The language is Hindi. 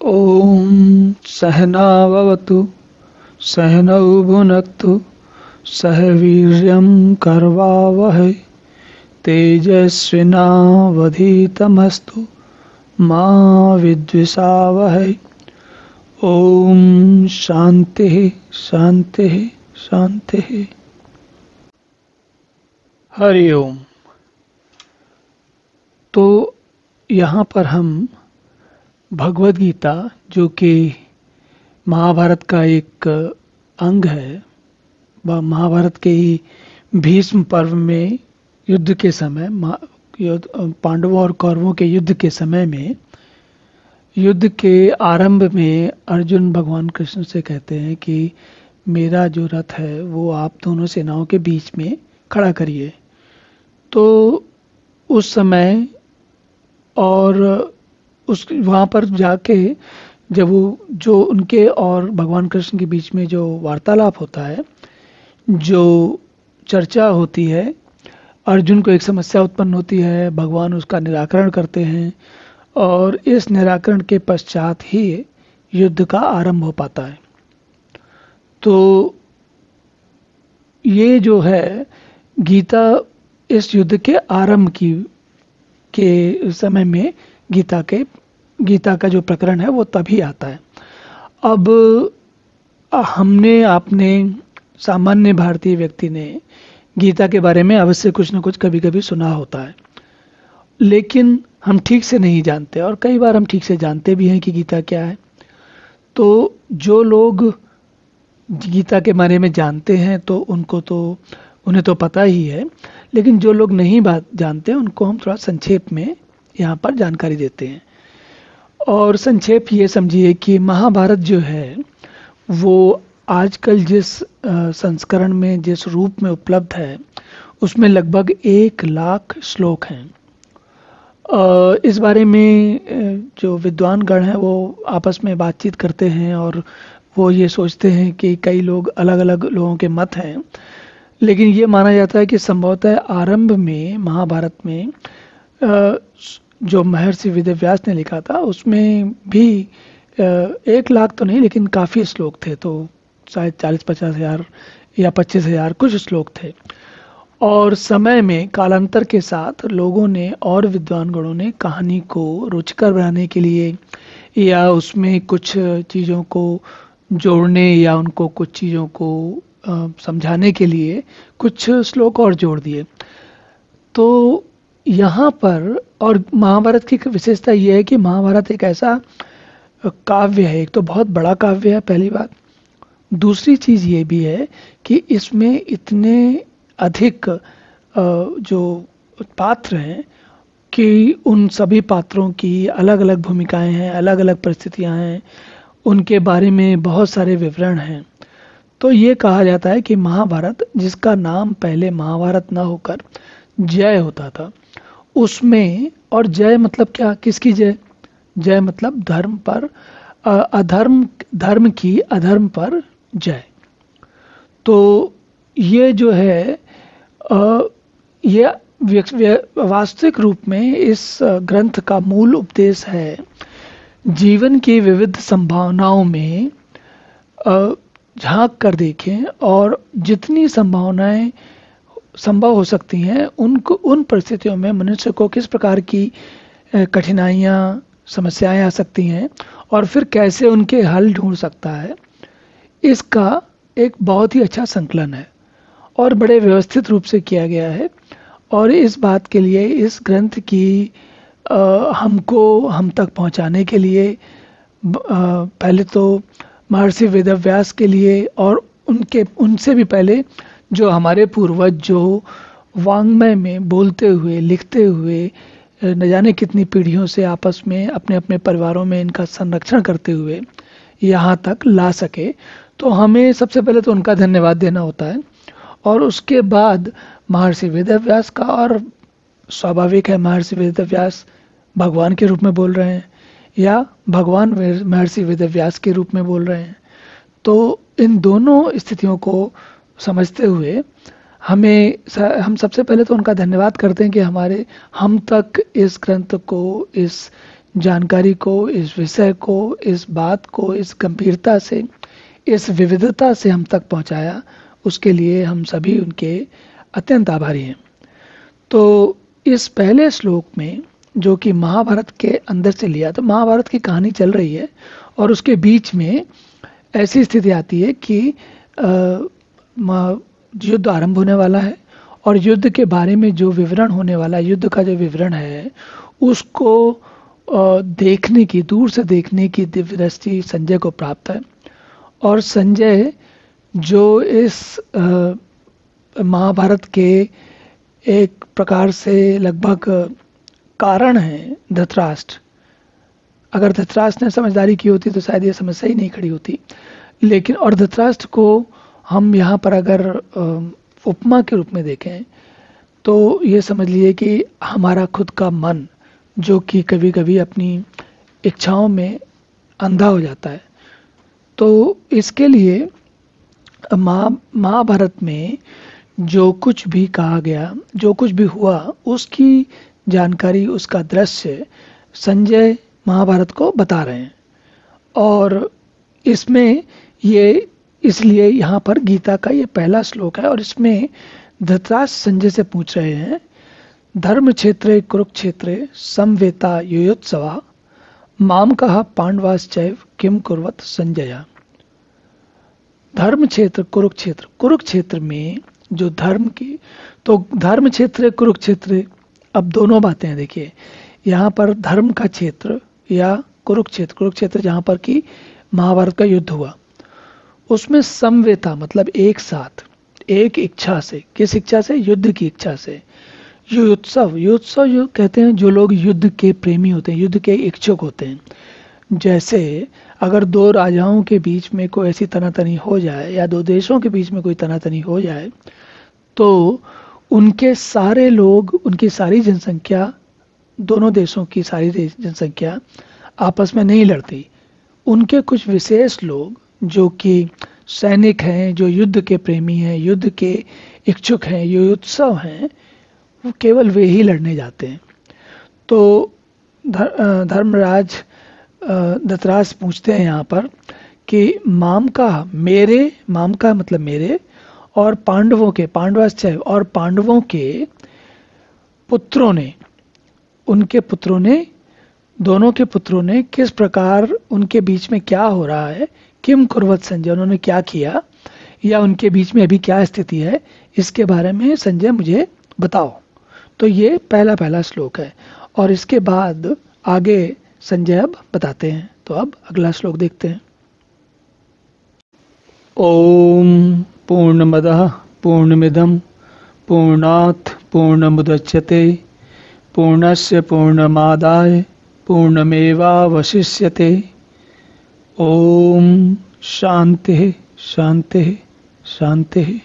ॐ सहनाववतु सहनौ भुनक्तु सह वीर्यं करवावहै तेजस्विनावधीतमस्तु मा विद्विषावहै। ॐ शान्तिः शान्तिः शान्तिः। हरि ओम। तो यहाँ पर हम भगवद गीता, जो कि महाभारत का एक अंग है, महाभारत के ही भीष्म पर्व में युद्ध के समय पांडवों और कौरवों के युद्ध के समय में, युद्ध के आरंभ में अर्जुन भगवान कृष्ण से कहते हैं कि मेरा जो रथ है वो आप दोनों सेनाओं के बीच में खड़ा करिए। तो उस समय और उस वहाँ पर जाके जब वो जो उनके और भगवान कृष्ण के बीच में जो वार्तालाप होता है, जो चर्चा होती है, अर्जुन को एक समस्या उत्पन्न होती है, भगवान उसका निराकरण करते हैं और इस निराकरण के पश्चात ही युद्ध का आरंभ हो पाता है। तो ये जो है गीता, इस युद्ध के आरंभ के समय में गीता का जो प्रकरण है वो तभी आता है। अब आपने सामान्य भारतीय व्यक्ति ने गीता के बारे में अवश्य कुछ न कुछ कभी कभी सुना होता है, लेकिन हम ठीक से नहीं जानते और कई बार हम ठीक से जानते भी हैं कि गीता क्या है। तो जो लोग गीता के बारे में जानते हैं तो उन्हें तो पता ही है, लेकिन जो लोग नहीं जानते उनको हम थोड़ा संक्षेप में यहाँ पर जानकारी देते हैं। और संक्षेप ये समझिए कि महाभारत जो है वो आजकल जिस संस्करण में, जिस रूप में उपलब्ध है, उसमें लगभग 1,00,000 श्लोक हैं। इस बारे में जो विद्वान गण हैं वो आपस में बातचीत करते हैं और वो ये सोचते हैं कि कई लोग, अलग अलग लोगों के मत हैं, लेकिन ये माना जाता है कि संभवतः आरंभ में महाभारत में जो महर्षि वेदव्यास ने लिखा था उसमें भी 1,00,000 तो नहीं, लेकिन काफ़ी श्लोक थे, तो शायद 40-50 हज़ार या 25 हज़ार कुछ श्लोक थे। और समय में कालांतर के साथ लोगों ने और विद्वान गणों ने कहानी को रुचिकर बनाने के लिए या उसमें कुछ चीज़ों को जोड़ने या उनको कुछ चीज़ों को समझाने के लिए कुछ श्लोक और जोड़ दिए। तो यहाँ पर, और महाभारत की विशेषता यह है कि महाभारत एक ऐसा काव्य है, एक तो बहुत बड़ा काव्य है पहली बात, दूसरी चीज़ ये भी है कि इसमें इतने अधिक जो पात्र हैं कि उन सभी पात्रों की अलग अलग भूमिकाएं हैं, अलग अलग परिस्थितियां हैं, उनके बारे में बहुत सारे विवरण हैं। तो ये कहा जाता है कि महाभारत, जिसका नाम पहले महाभारत ना होकर जय होता था, उसमें, और जय मतलब क्या, किसकी जय? जय मतलब धर्म पर धर्म की अधर्म पर जय। तो ये जो है ये वास्तविक रूप में इस ग्रंथ का मूल उपदेश है जीवन की विविध संभावनाओं में झांक कर देखें और जितनी संभावनाएं संभव हो सकती हैं उन परिस्थितियों में मनुष्य को किस प्रकार की कठिनाइयाँ, समस्याएं आ सकती हैं और फिर कैसे उनके हल ढूंढ सकता है, इसका एक बहुत ही अच्छा संकलन है और बड़े व्यवस्थित रूप से किया गया है। और इस बात के लिए, इस ग्रंथ की हमको हम तक पहुंचाने के लिए पहले तो महर्षि वेदव्यास के लिए और उनसे भी पहले जो हमारे पूर्वज, जो वाङ्मय में बोलते हुए, लिखते हुए न जाने कितनी पीढ़ियों से आपस में अपने अपने परिवारों में इनका संरक्षण करते हुए यहाँ तक ला सके, तो हमें सबसे पहले तो उनका धन्यवाद देना होता है। और उसके बाद महर्षि वेदव्यास का, और स्वाभाविक है महर्षि वेदव्यास भगवान के रूप में बोल रहे हैं या भगवान महर्षि वेदव्यास के रूप में बोल रहे हैं। तो इन दोनों स्थितियों को समझते हुए हम सबसे पहले तो उनका धन्यवाद करते हैं कि हम तक इस ग्रंथ को, इस जानकारी को, इस विषय को, इस बात को, इस गंभीरता से, इस विविधता से हम तक पहुंचाया, उसके लिए हम सभी उनके अत्यंत आभारी हैं। तो इस पहले श्लोक में जो कि महाभारत के अंदर से लिया, तो महाभारत की कहानी चल रही है और उसके बीच में ऐसी स्थिति आती है कि युद्ध आरंभ होने वाला है और युद्ध के बारे में जो विवरण होने वाला है, युद्ध का जो विवरण है, उसको देखने की, दूर से देखने की दिव्य दृष्टि संजय को प्राप्त है। और संजय जो इस महाभारत के एक प्रकार से लगभग कारण है, धृतराष्ट्र, अगर धृतराष्ट्र ने समझदारी की होती तो शायद ये समस्या ही नहीं खड़ी होती। लेकिन और धृतराष्ट्र को हम यहाँ पर अगर उपमा के रूप में देखें तो ये समझ लिए कि हमारा खुद का मन जो कि कभी कभी अपनी इच्छाओं में अंधा हो जाता है। तो इसके लिए महाभारत में जो कुछ भी कहा गया, जो कुछ भी हुआ, उसकी जानकारी, उसका दृश्य संजय महाभारत को बता रहे हैं। और इसमें ये इसलिए यहाँ पर गीता का ये पहला श्लोक है और इसमें धृतराष्ट्र संजय से पूछ रहे हैं, धर्म क्षेत्रे कुरुक्षेत्रे समवेता युयोत्सवा माम कहा पांडवाश्चैव किम कुर्वत संजय। धर्म क्षेत्र कुरुक्षेत्र, कुरुक्षेत्र में जो धर्म की, तो धर्म क्षेत्र कुरुक्षेत्र, अब दोनों बातें हैं। देखिए यहाँ पर धर्म का क्षेत्र या कुरुक्षेत्र, कुरुक्षेत्र जहाँ पर कि महाभारत का युद्ध हुआ, उसमें समवेता मतलब एक साथ, एक इच्छा से, किस इच्छा से? युद्ध की इच्छा से। युत्सव, युत्सव जो कहते हैं जो लोग युद्ध के प्रेमी होते हैं, युद्ध के इच्छुक होते हैं। जैसे अगर दो राजाओं के बीच में कोई ऐसी तनातनी हो जाए या दो देशों के बीच में कोई तनातनी हो जाए तो उनके सारे लोग, उनकी सारी जनसंख्या, दोनों देशों की सारी जनसंख्या आपस में नहीं लड़ती। उनके कुछ विशेष लोग जो कि सैनिक हैं, जो युद्ध के प्रेमी हैं, युद्ध के इच्छुक हैं, युयोत्सव हैं, वो केवल वे ही लड़ने जाते हैं। तो धर्मराज धृतराष्ट्र पूछते हैं यहाँ पर कि माम का, मेरे, माम का मतलब मेरे, और पांडवों के, पांडवाश्चैव, और पांडवों के पुत्रों ने, उनके पुत्रों ने, दोनों के पुत्रों ने किस प्रकार, उनके बीच में क्या हो रहा है, किम कुर्वत संजय, उन्होंने क्या किया या उनके बीच में अभी क्या स्थिति है, इसके बारे में संजय मुझे बताओ। तो ये पहला श्लोक है और इसके बाद आगे संजय अब बताते हैं। तो अब अगला श्लोक देखते हैं। ओम पूर्णमदः पूर्णमिदं पूर्णात् पूर्णमुदच्यते पूर्णस्य पूर्णमादाय पूर्णमेवावशिष्यते। ओम शांति शांति शांति।